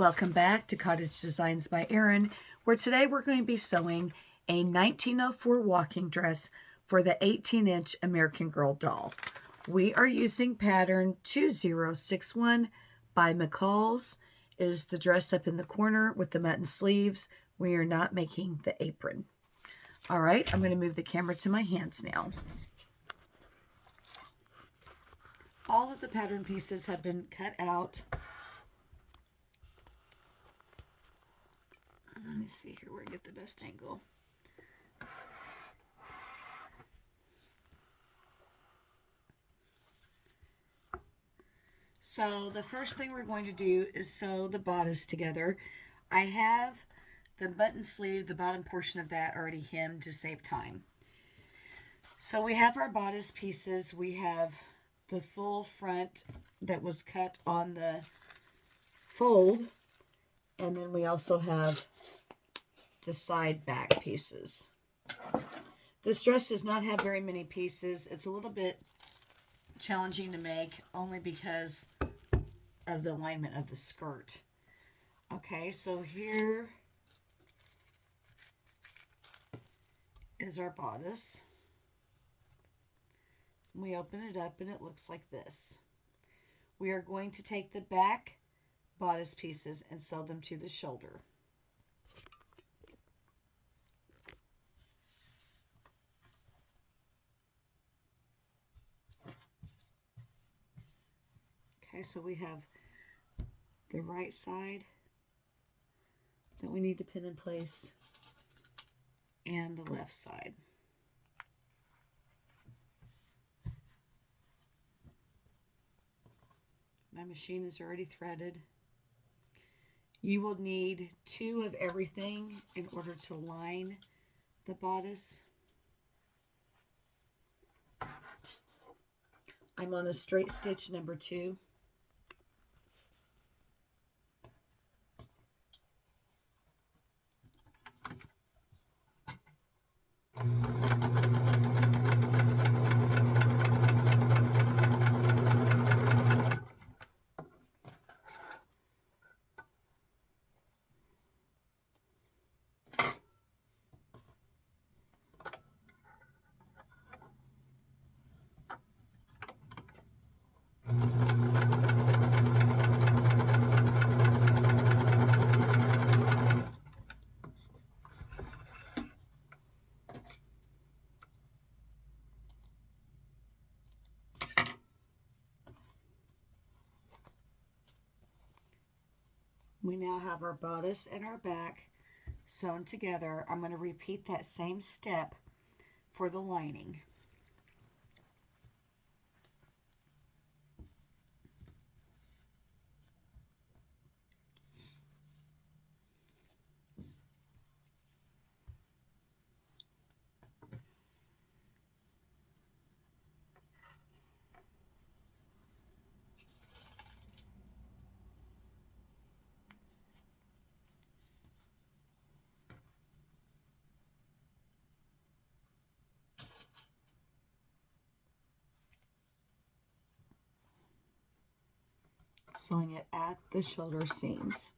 Welcome back to Cottage Designs by Erin, where today we're going to be sewing a 1904 walking dress for the 18-inch American Girl doll. We are using pattern 2061 by McCalls. It is the dress up in the corner with the mutton sleeves. We are not making the apron. All right, I'm going to move the camera to my hands now. All of the pattern pieces have been cut out. Let me see here where I get the best angle. So the first thing we're going to do is sew the bodice together. I have the button sleeve, the bottom portion of that already hemmed to save time. So we have our bodice pieces. We have the full front that was cut on the fold. And then we also have the side back pieces. This dress does not have very many pieces. It's a little bit challenging to make only because of the alignment of the skirt. Okay, so here is our bodice. We open it up and it looks like this. We are going to take the back bodice pieces and sew them to the shoulder. Okay, so we have the right side that we need to pin in place and the left side. My machine is already threaded. You will need 2 of everything in order to line the bodice. I'm on a straight stitch number 2. We now have our bodice and our back sewn together. I'm going to repeat that same step for the lining. Sewing it at the shoulder seams.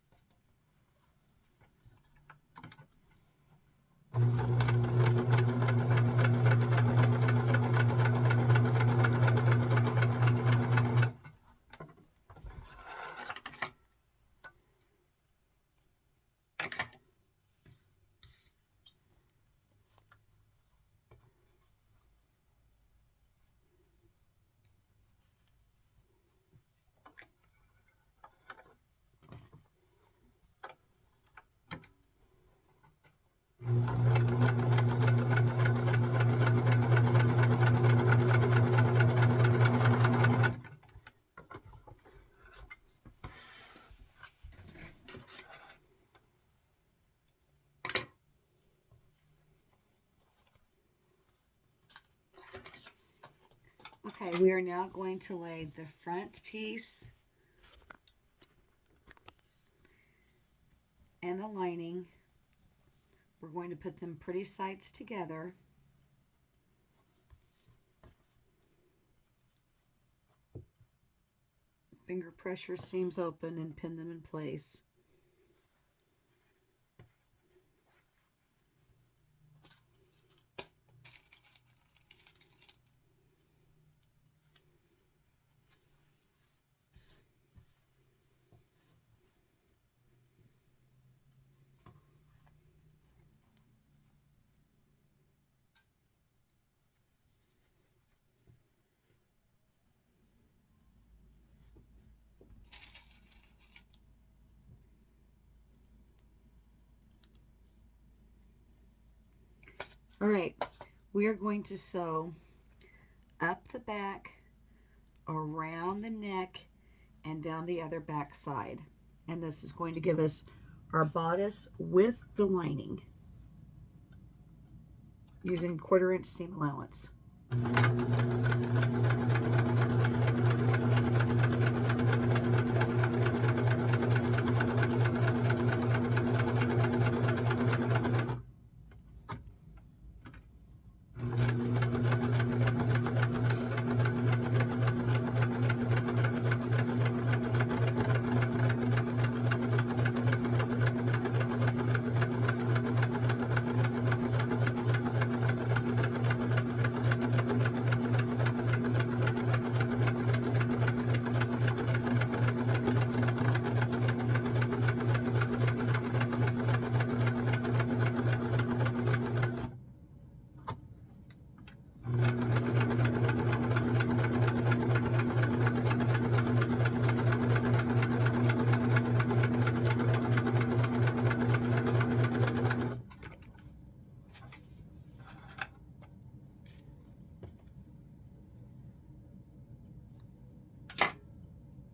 Okay, we are now going to lay the front piece and the lining. We're going to put them pretty sides together. Finger pressure seams open and pin them in place. All right, we are going to sew up the back, around the neck, and down the other back side. And this is going to give us our bodice with the lining using 1/4 inch seam allowance.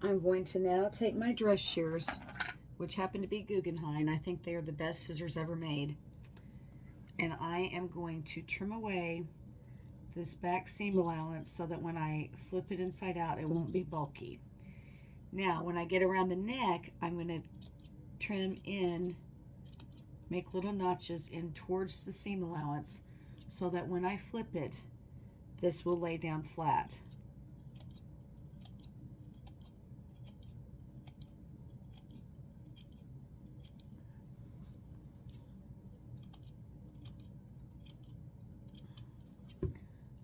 I'm going to now take my dress shears, which happen to be Guggenheim. I think they are the best scissors ever made. And I am going to trim away this back seam allowance so that when I flip it inside out, it won't be bulky. Now, when I get around the neck, I'm going to trim in, make little notches in towards the seam allowance so that when I flip it, this will lay down flat.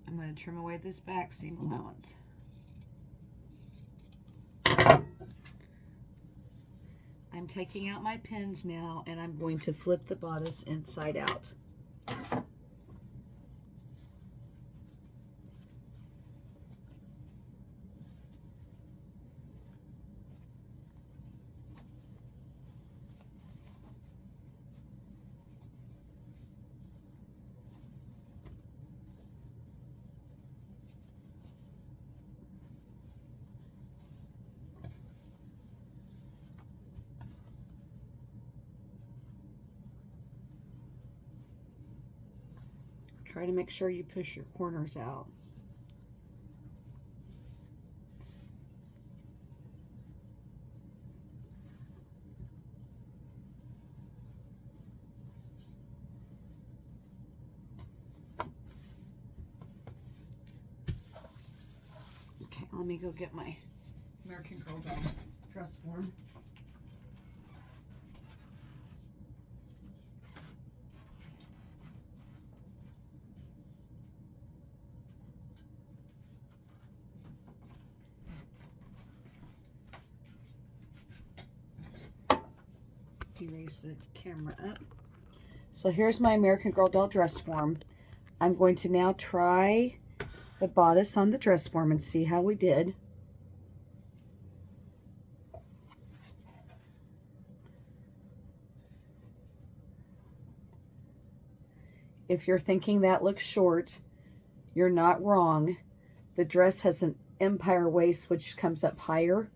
I'm going to trim away this back seam allowance. I'm taking out my pins now, and I'm going to flip the bodice inside out. Try to make sure you push your corners out. Okay, let me go get my American Girl doll dress form. Raise the camera up. So here's my American Girl doll dress form. I'm going to now try the bodice on the dress form and see how we did. If you're thinking that looks short, you're not wrong. The dress has an empire waist which comes up higher.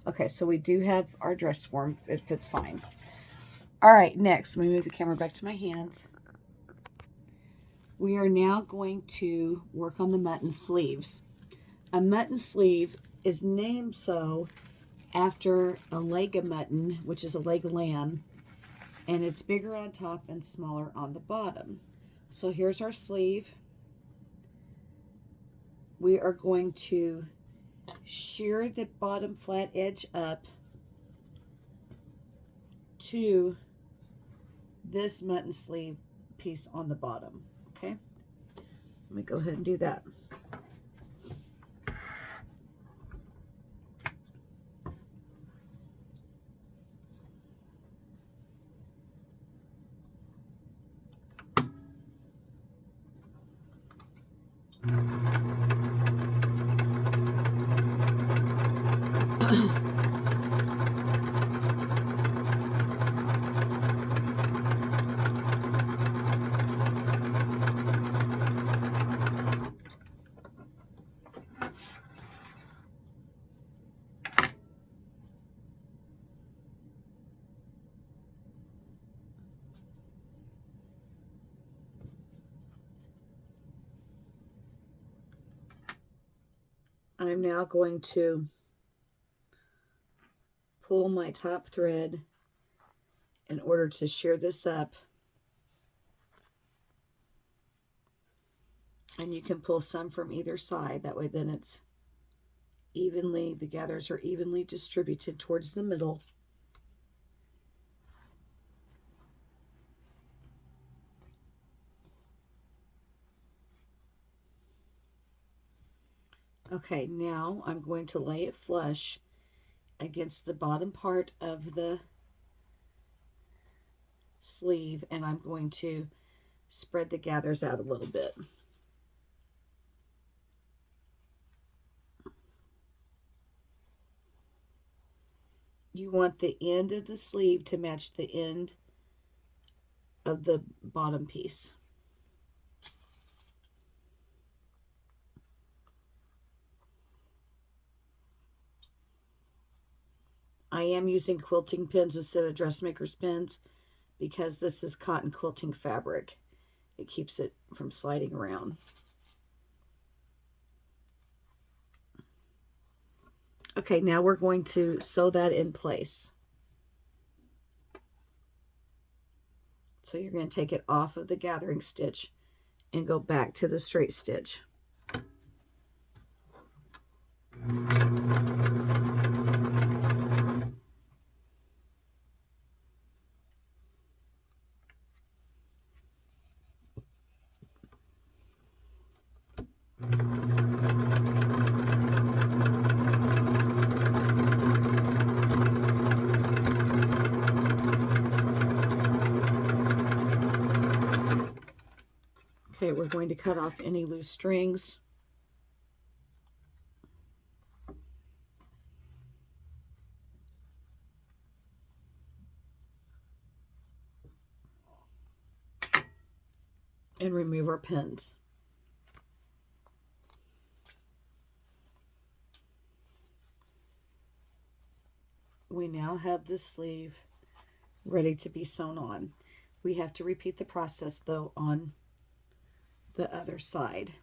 Okay, so we do have our dress form. It fits fine. All right, next, let me move the camera back to my hands. We are now going to work on the mutton sleeves. A mutton sleeve is named so after a leg of mutton, which is a leg of lamb, and it's bigger on top and smaller on the bottom. So here's our sleeve. We are going to shear the bottom flat edge up to this mutton sleeve piece on the bottom. Okay, let me go ahead and do that. I'm now going to pull my top thread in order to shear this up. And you can pull some from either side. That way then it's evenly, the gathers are evenly distributed towards the middle. Okay, now I'm going to lay it flush against the bottom part of the sleeve, and I'm going to spread the gathers out a little bit. You want the end of the sleeve to match the end of the bottom piece. I am using quilting pins instead of dressmaker's pins because this is cotton quilting fabric. It keeps it from sliding around. Okay, now we're going to sew that in place. So you're going to take it off of the gathering stitch and go back to the straight stitch. Okay, we're going to cut off any loose strings. And remove our pins. We now have this sleeve ready to be sewn on. We have to repeat the process though on the other side.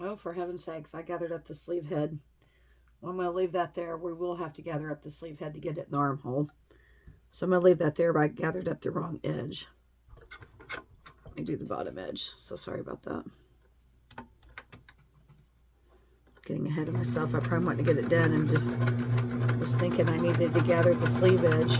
Oh, for heaven's sakes, I gathered up the sleeve head. Well, I'm going to leave that there. We will have to gather up the sleeve head to get it in the armhole. So I'm going to leave that there, but I gathered up the wrong edge. Let me do the bottom edge. So sorry about that. Getting ahead of myself. I probably wanted to get it done and just was thinking I needed to gather the sleeve edge.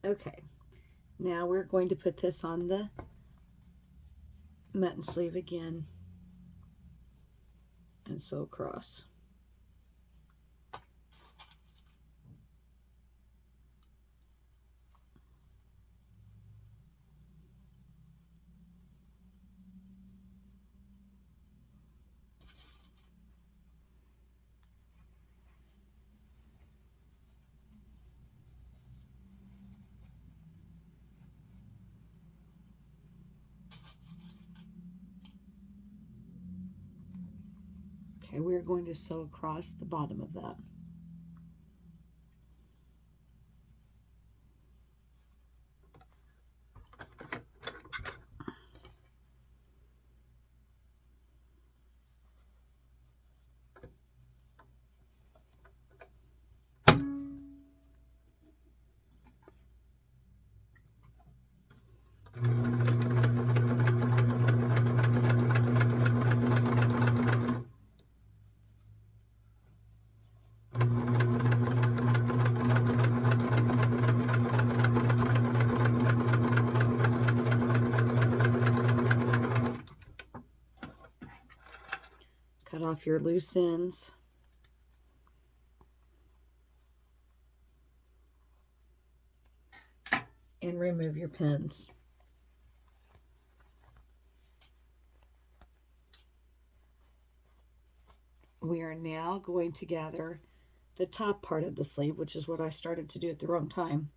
Okay, now we're going to put this on the mutton sleeve again and sew across. Okay, we're going to sew across the bottom of that. Cut off your loose ends. And remove your pins. We are now going to gather the top part of the sleeve, which is what I started to do at the wrong time,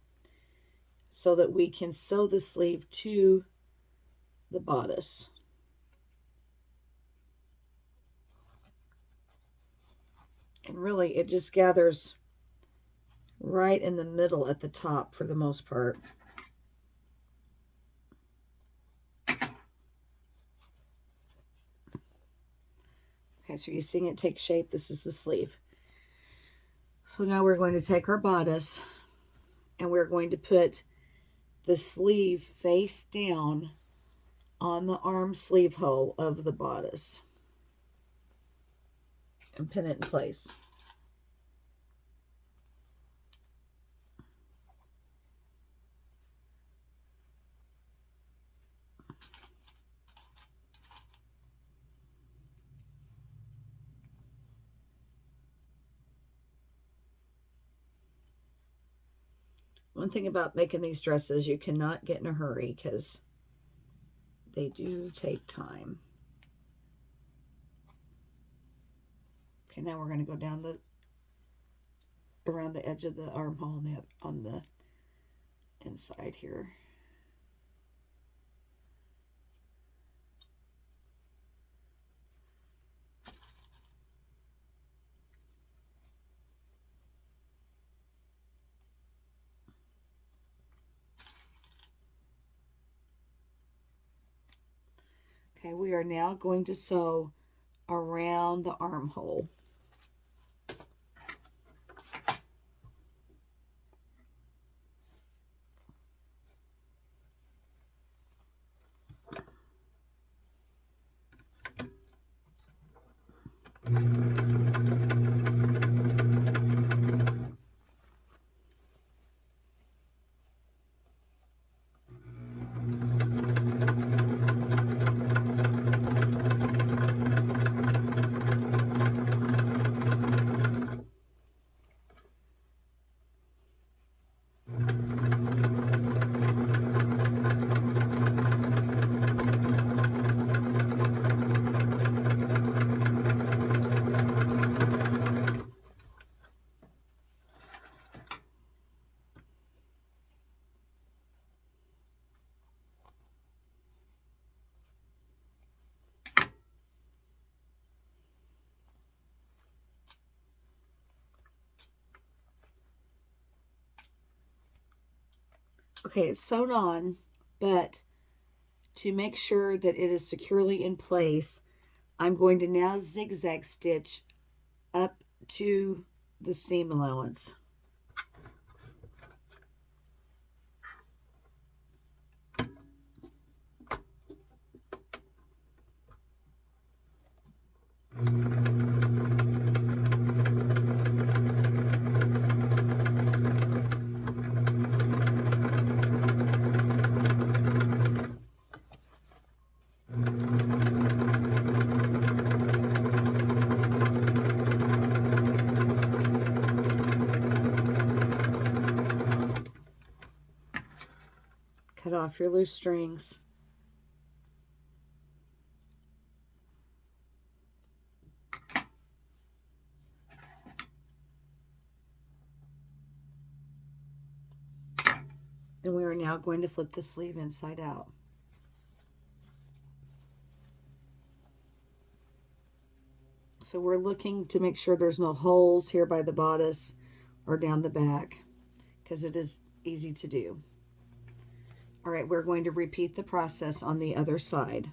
so that we can sew the sleeve to the bodice. And really, it just gathers right in the middle at the top for the most part. Okay, so you're seeing it take shape. This is the sleeve. So now we're going to take our bodice and we're going to put the sleeve face down on the arm sleeve hole of the bodice and pin it in place. One thing about making these dresses, you cannot get in a hurry because they do take time. Okay, now we're going to go down around the edge of the armhole on the inside here. Okay, we are now going to sew around the armhole. Okay, it's sewn on, but to make sure that it is securely in place, I'm going to now zigzag stitch up to the seam allowance. Cut off your loose strings. And we are now going to flip the sleeve inside out. So we're looking to make sure there's no holes here by the bodice or down the back, because it is easy to do. All right, we're going to repeat the process on the other side.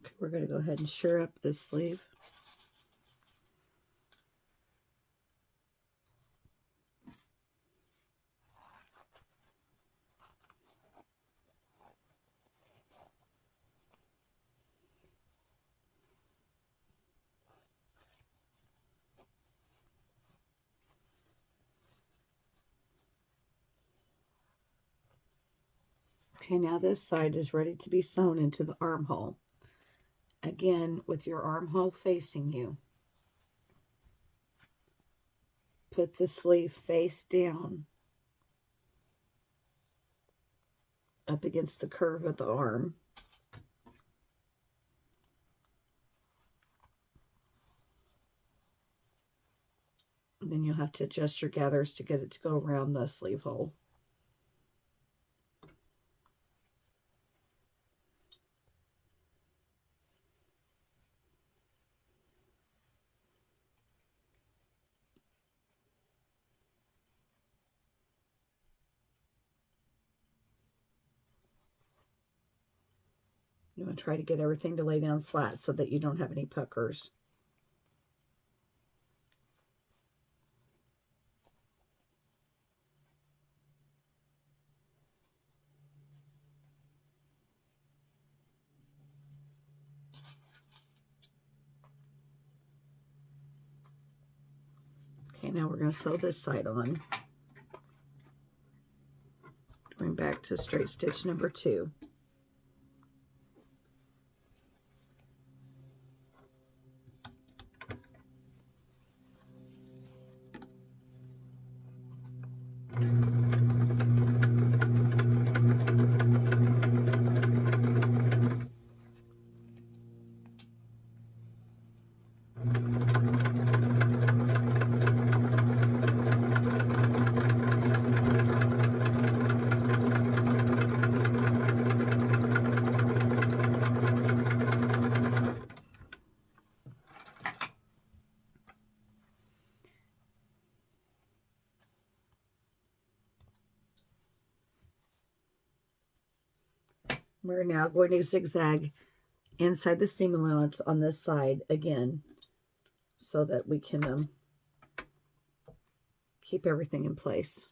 Okay, we're going to go ahead and shore up this sleeve. Okay, now this side is ready to be sewn into the armhole. Again, with your armhole facing you, put the sleeve face down up against the curve of the arm. And then you'll have to adjust your gathers to get it to go around the sleeve hole. You want to try to get everything to lay down flat so that you don't have any puckers. Okay, now we're going to sew this side on. Going back to straight stitch number 2. We're now going to zigzag inside the seam allowance on this side again so that we can keep everything in place.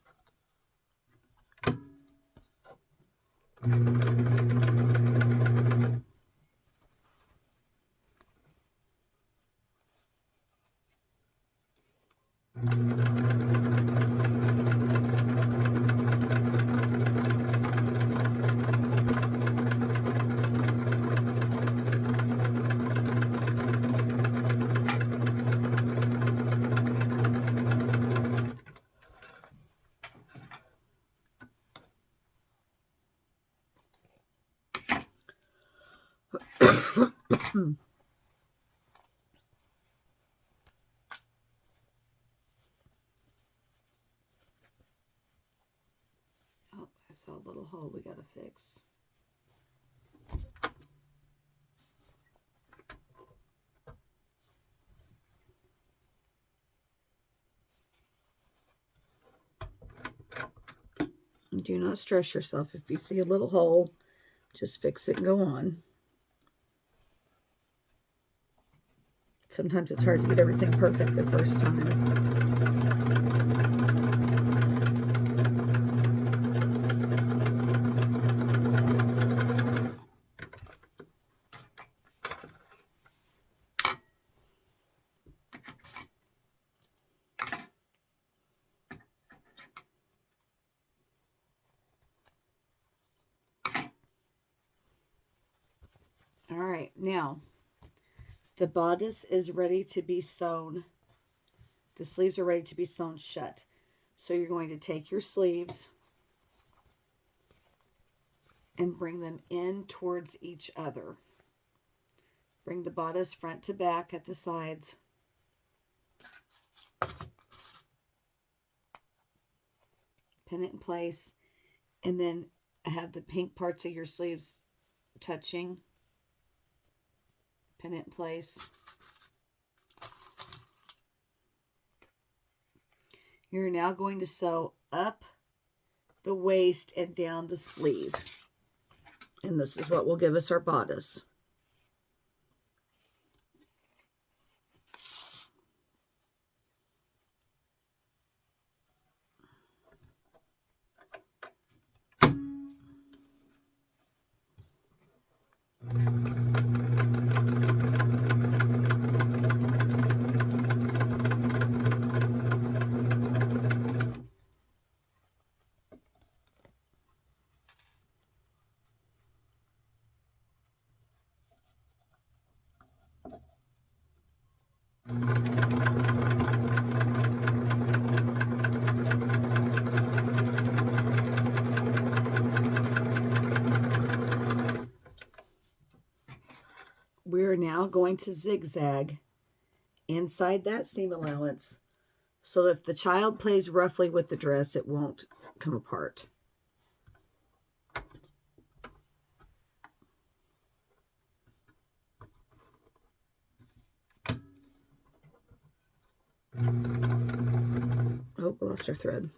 Oh, I saw a little hole we got to fix. Do not stress yourself. If you see a little hole, just fix it and go on. Sometimes it's hard to get everything perfect the first time. All right, now the bodice is ready to be sewn. The sleeves are ready to be sewn shut. So you're going to take your sleeves and bring them in towards each other. Bring the bodice front to back at the sides. Pin it in place, and then have the pink parts of your sleeves touching. Pin it in place. You're now going to sew up the waist and down the sleeve. And this is what will give us our bodice. going to zigzag inside that seam allowance so if the child plays roughly with the dress, it won't come apart. Oh, lost our thread.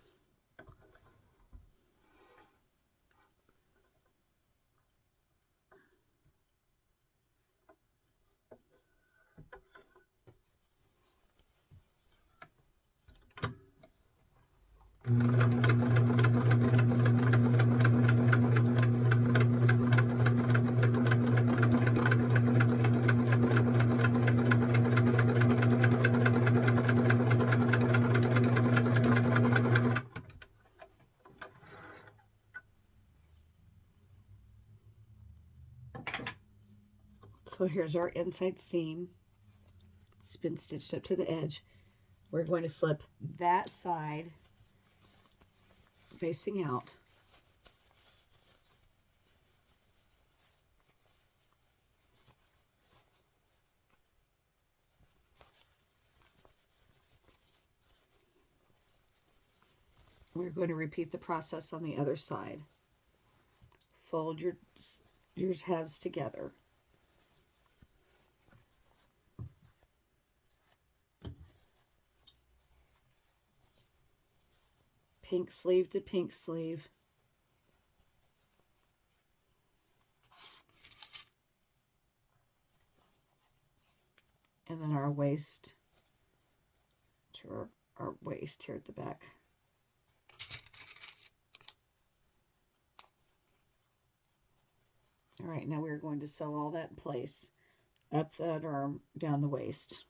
So here's our inside seam. It's been stitched up to the edge. We're going to flip that side facing out. We're going to repeat the process on the other side. Fold your halves together. Pink sleeve to pink sleeve. And then our waist to our waist here at the back. All right, now we're going to sew all that in place, up that arm, down the waist.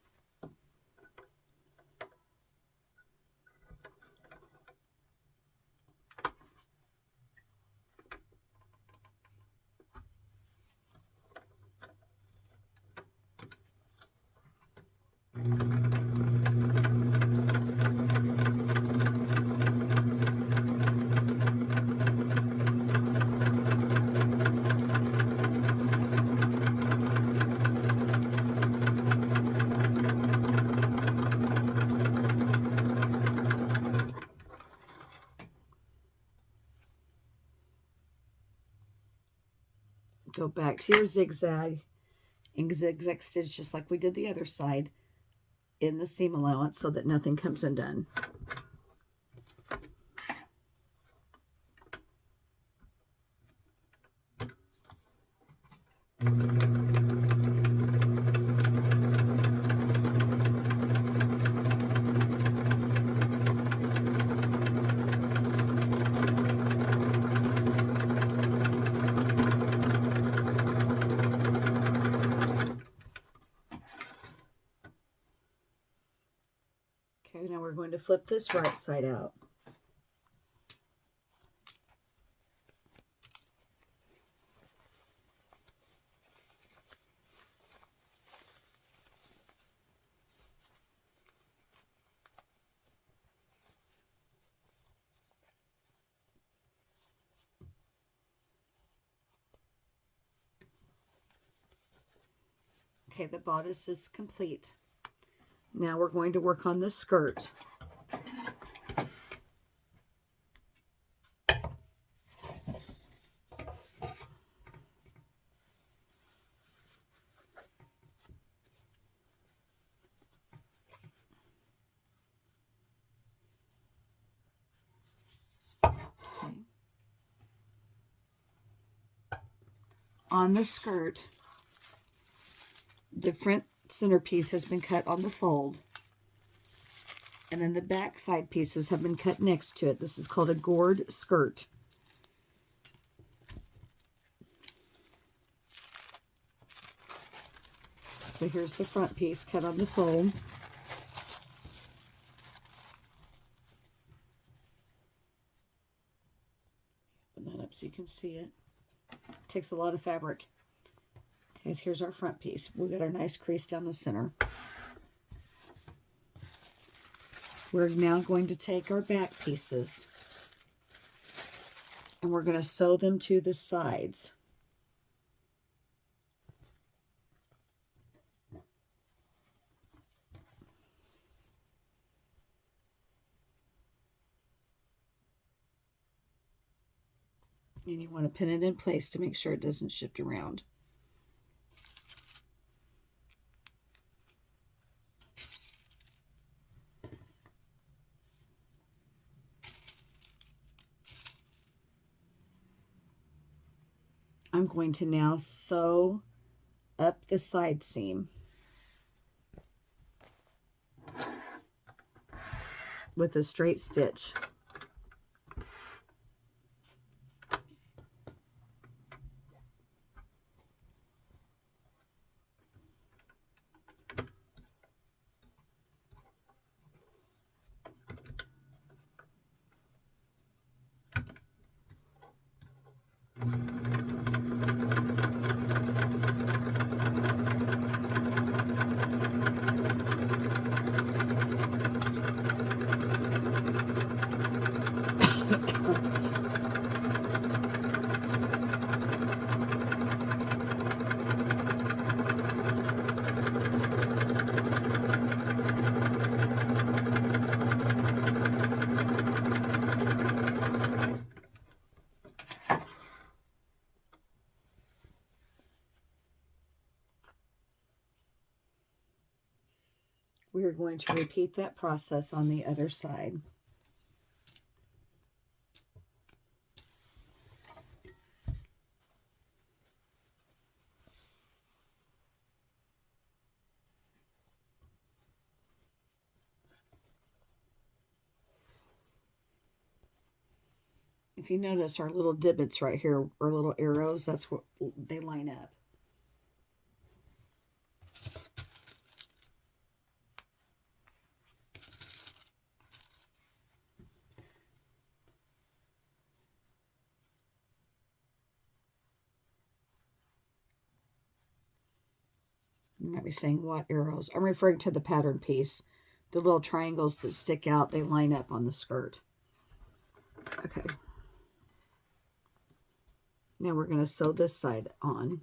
Go back to your zigzag and zigzag stitch just like we did the other side in the seam allowance so that nothing comes undone. Okay, now we're going to flip this right side out. Okay, the bodice is complete. Now we're going to work on the skirt. Okay. On the skirt, the front center piece has been cut on the fold, and then the back side pieces have been cut next to it. This is called a gored skirt. So here's the front piece cut on the fold. Open that up so you can see it. Takes a lot of fabric. Okay, here's our front piece. We've got our nice crease down the center. We're now going to take our back pieces and we're going to sew them to the sides. And you want to pin it in place to make sure it doesn't shift around. I'm going to now sew up the side seam with a straight stitch. We are going to repeat that process on the other side. If you notice our little divots right here, or little arrows, that's what they line up. You might be saying, what arrows? I'm referring to the pattern piece. The little triangles that stick out, they line up on the skirt. Okay. Now we're going to sew this side on.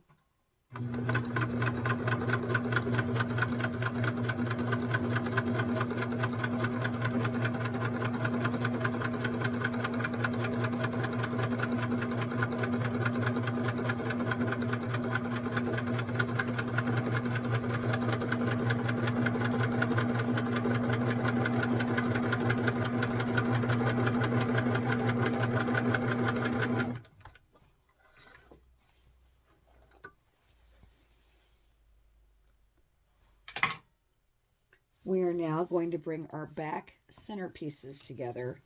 We are now going to bring our back center pieces together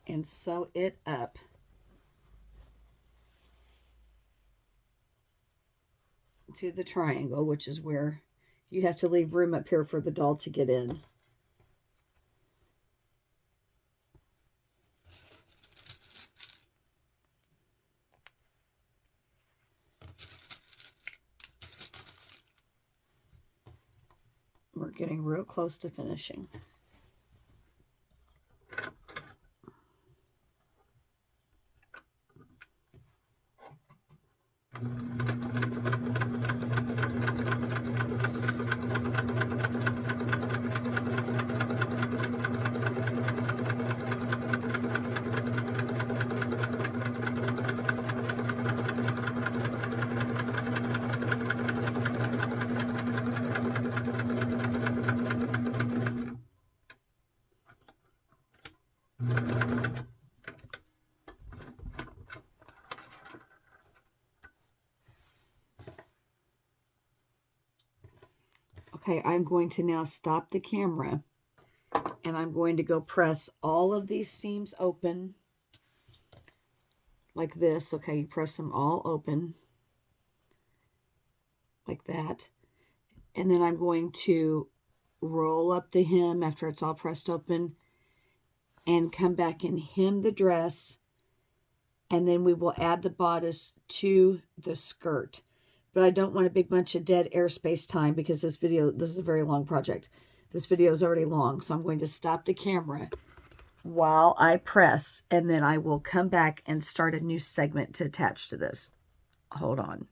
and sew it up to the triangle, which is where you have to leave room up here for the doll to get in. We're getting real close to finishing. Okay, I'm going to now stop the camera and I'm going to go press all of these seams open like this. Okay, you press them all open like that. And then I'm going to roll up the hem after it's all pressed open and come back and hem the dress. And then we will add the bodice to the skirt. But I don't want a big bunch of dead airspace time because this is a very long project. This video is already long, so I'm going to stop the camera while I press, and then I will come back and start a new segment to attach to this. Hold on.